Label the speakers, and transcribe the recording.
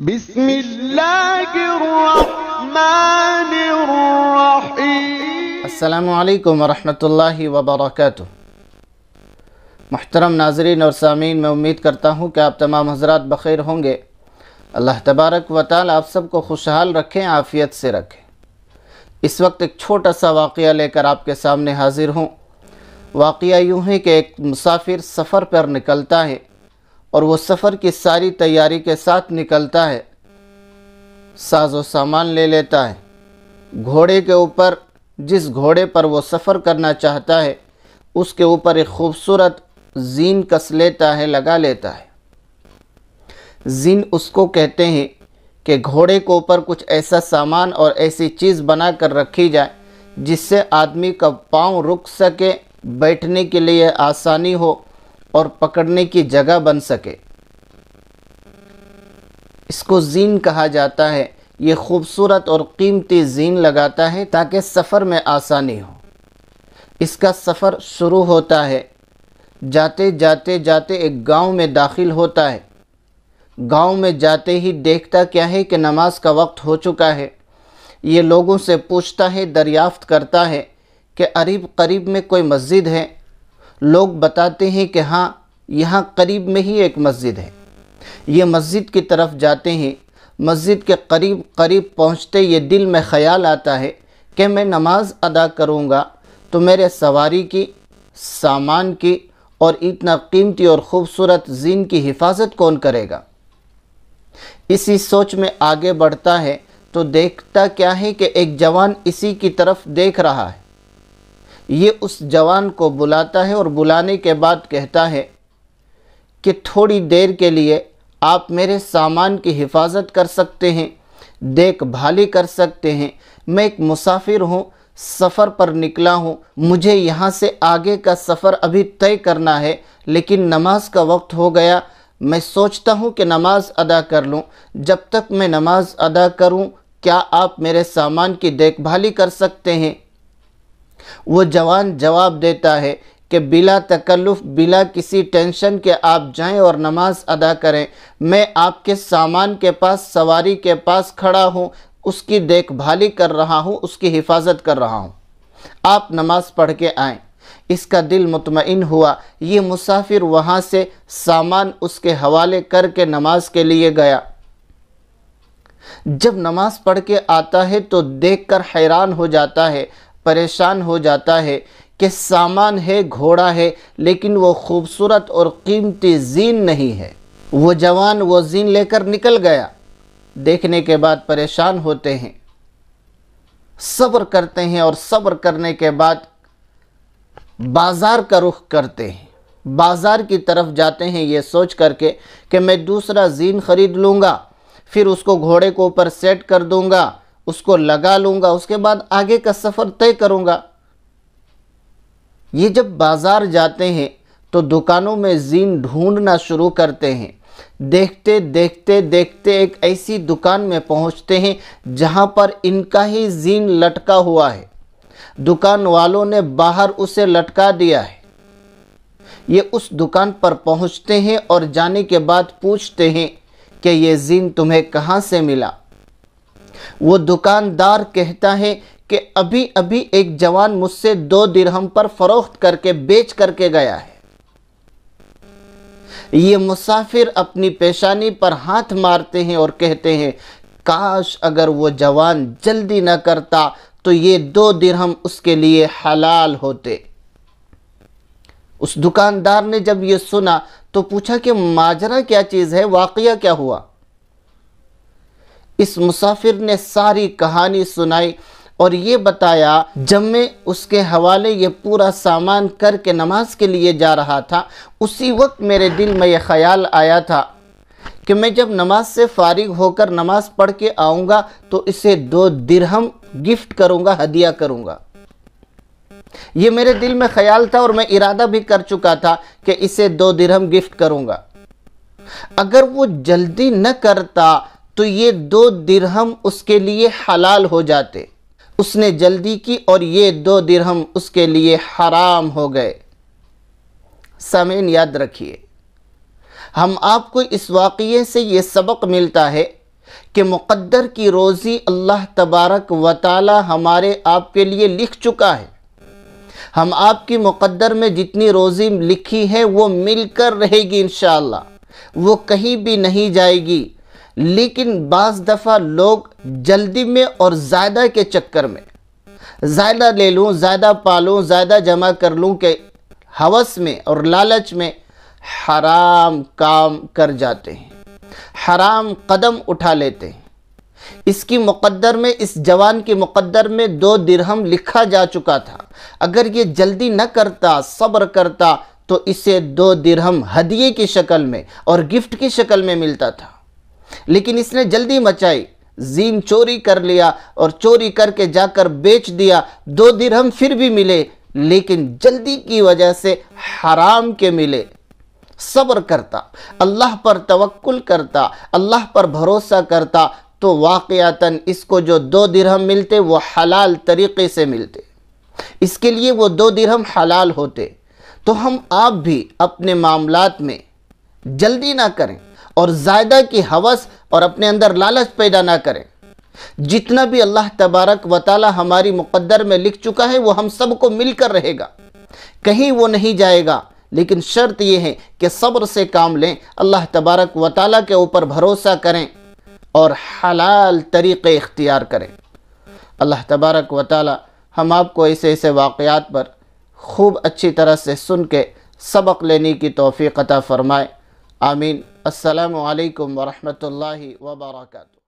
Speaker 1: بسم اللہ الرحمن الرحیم۔
Speaker 2: السلام علیکم ورحمۃ اللہ وبرکاتہ۔ محترم ناظرین اور سامعین، میں امید کرتا ہوں کہ آپ تمام حضرات بخیر ہوں گے۔ اللہ تبارک و تعالی آپ سب کو خوشحال رکھیں، عافیت سے رکھیں۔ اس وقت ایک چھوٹا سا واقعہ لے کر آپ کے سامنے حاضر ہوں۔ واقعہ یوں ہے کہ ایک مسافر سفر پر نکلتا ہے اور وہ سفر کی ساری تیاری کے ساتھ نکلتا ہے، ساز و سامان لے لیتا ہے۔ گھوڑے کے اوپر، جس گھوڑے پر وہ سفر کرنا چاہتا ہے، اس کے اوپر ایک خوبصورت زین کس لیتا ہے، لگا لیتا ہے۔ زین اس کو کہتے ہیں کہ گھوڑے کے اوپر کچھ ایسا سامان اور ایسی چیز بنا کر رکھی جائے جس سے آدمی کا پاؤں رک سکے، بیٹھنے کے لیے آسانی ہو اور پکڑنے کی جگہ بن سکے۔ اس کو زین کہا جاتا ہے۔ یہ خوبصورت اور قیمتی زین لگاتا ہے تاکہ سفر میں آسانی ہو۔ اس کا سفر شروع ہوتا ہے، جاتے جاتے ایک گاؤں میں داخل ہوتا ہے۔ گاؤں میں جاتے ہی دیکھتا کیا ہے کہ نماز کا وقت ہو چکا ہے۔ یہ لوگوں سے پوچھتا ہے، دریافت کرتا ہے کہ قریب میں کوئی مسجد ہے۔ لوگ بتاتے ہیں کہ ہاں، یہاں قریب میں ہی ایک مسجد ہے۔ یہ مسجد کی طرف جاتے ہیں۔ مسجد کے قریب پہنچتے یہ دل میں خیال آتا ہے کہ میں نماز ادا کروں گا تو میرے سواری کی، سامان کی اور اتنا قیمتی اور خوبصورت زین کی حفاظت کون کرے گا؟ اسی سوچ میں آگے بڑھتا ہے تو دیکھتا کیا ہے کہ ایک جوان اسی کی طرف دیکھ رہا ہے۔ یہ اس جوان کو بلاتا ہے اور بلانے کے بعد کہتا ہے کہ تھوڑی دیر کے لیے آپ میرے سامان کی حفاظت کر سکتے ہیں، دیکھ بھالی کر سکتے ہیں۔ میں ایک مسافر ہوں، سفر پر نکلا ہوں، مجھے یہاں سے آگے کا سفر ابھی طے کرنا ہے، لیکن نماز کا وقت ہو گیا۔ میں سوچتا ہوں کہ نماز ادا کر لوں۔ جب تک میں نماز ادا کروں، کیا آپ میرے سامان کی دیکھ بھالی کر سکتے ہیں؟ وہ جوان جواب دیتا ہے کہ بلا تکلف، بلا کسی ٹینشن کے آپ جائیں اور نماز ادا کریں۔ میں آپ کے سامان کے پاس، سواری کے پاس کھڑا ہوں، اس کی دیکھ بھالی کر رہا ہوں، اس کی حفاظت کر رہا ہوں۔ آپ نماز پڑھ کے آئیں۔ اس کا دل مطمئن ہوا۔ یہ مسافر وہاں سے سامان اس کے حوالے کر کے نماز کے لیے گیا۔ جب نماز پڑھ کے آتا ہے تو دیکھ کر حیران ہو جاتا ہے، پریشان ہو جاتا ہے کہ سامان ہے، گھوڑا ہے، لیکن وہ خوبصورت اور قیمتی زین نہیں ہے۔ وہ جوان وہ زین لے کر نکل گیا۔ دیکھنے کے بعد پریشان ہوتے ہیں، صبر کرتے ہیں اور صبر کرنے کے بعد بازار کا رخ کرتے ہیں۔ بازار کی طرف جاتے ہیں یہ سوچ کر کے کہ میں دوسرا زین خرید لوں گا، پھر اس کو گھوڑے کو اوپر سیٹ کر دوں گا، اس کو لگا لوں گا، اس کے بعد آگے کا سفر طے کروں گا۔ یہ جب بازار جاتے ہیں تو دکانوں میں زین ڈھونڈنا شروع کرتے ہیں۔ دیکھتے دیکھتے ایک ایسی دکان میں پہنچتے ہیں جہاں پر ان کا ہی زین لٹکا ہوا ہے۔ دکان والوں نے باہر اسے لٹکا دیا ہے۔ یہ اس دکان پر پہنچتے ہیں اور جانے کے بعد پوچھتے ہیں کہ یہ زین تمہیں کہاں سے ملا؟ وہ دکاندار کہتا ہے کہ ابھی ایک جوان مجھ سے 2 درہم پر فروخت کر کے بیچ کر کے گیا ہے۔ یہ مسافر اپنی پیشانی پر ہاتھ مارتے ہیں اور کہتے ہیں کاش اگر وہ جوان جلدی نہ کرتا تو یہ 2 درہم اس کے لیے حلال ہوتے۔ اس دکاندار نے جب یہ سنا تو پوچھا کہ ماجرا کیا چیز ہے، واقعہ کیا ہوا؟ اس مسافر نے ساری کہانی سنائی اور یہ بتایا جب میں اس کے حوالے یہ پورا سامان کر کے نماز کے لیے جا رہا تھا، اسی وقت میرے دل میں یہ خیال آیا تھا کہ میں جب نماز سے فارغ ہو کر نماز پڑھ کے آؤں گا تو اسے 2 درہم گفٹ کروں گا، ہدیہ کروں گا۔ یہ میرے دل میں خیال تھا اور میں ارادہ بھی کر چکا تھا کہ اسے 2 درہم گفٹ کروں گا۔ اگر وہ جلدی نہ کرتا تو یہ 2 درہم اس کے لیے حلال ہو جاتے۔ اس نے جلدی کی اور یہ 2 درہم اس کے لیے حرام ہو گئے۔ سامعین یاد رکھیے، ہم آپ کو اس واقعے سے یہ سبق ملتا ہے کہ مقدر کی روزی اللہ تبارک و تعالی ہمارے آپ کے لیے لکھ چکا ہے۔ ہم آپ کی مقدر میں جتنی روزی لکھی ہے وہ مل کر رہے گی انشاءاللہ، وہ کہیں بھی نہیں جائے گی۔ لیکن بعض دفعہ لوگ جلدی میں اور زیادہ کے چکر میں، زیادہ لے لوں، زیادہ پالوں، زیادہ جمع کر لوں کے ہوس میں اور لالچ میں حرام کام کر جاتے ہیں، حرام قدم اٹھا لیتے ہیں۔ اس کی مقدر میں، اس جوان کی مقدر میں 2 درہم لکھا جا چکا تھا۔ اگر یہ جلدی نہ کرتا، صبر کرتا، تو اسے 2 درہم ہدیے کی شکل میں اور گفٹ کی شکل میں ملتا تھا۔ لیکن اس نے جلدی مچائی، زین چوری کر لیا اور چوری کر کے جا کر بیچ دیا۔ 2 درہم پھر بھی ملے، لیکن جلدی کی وجہ سے حرام کے ملے۔ صبر کرتا، اللہ پر توکل کرتا، اللہ پر بھروسہ کرتا، تو واقعتاً اس کو جو 2 درہم ملتے وہ حلال طریقے سے ملتے، اس کے لیے وہ 2 درہم حلال ہوتے۔ تو ہم آپ بھی اپنے معاملات میں جلدی نہ کریں اور زیادہ کی ہوس اور اپنے اندر لالچ پیدا نہ کریں۔ جتنا بھی اللہ تبارک و تعالی ہماری مقدر میں لکھ چکا ہے وہ ہم سب کو مل کر رہے گا، کہیں وہ نہیں جائے گا۔ لیکن شرط یہ ہے کہ صبر سے کام لیں، اللہ تبارک و تعالی کے اوپر بھروسہ کریں اور حلال طریقے اختیار کریں۔ اللہ تبارک و تعالی ہم آپ کو ایسے واقعات پر خوب اچھی طرح سے سن کے سبق لینے کی توفیق عطا فرمائے۔ آمین۔ السلام علیکم ورحمۃ اللہ وبرکاتہ۔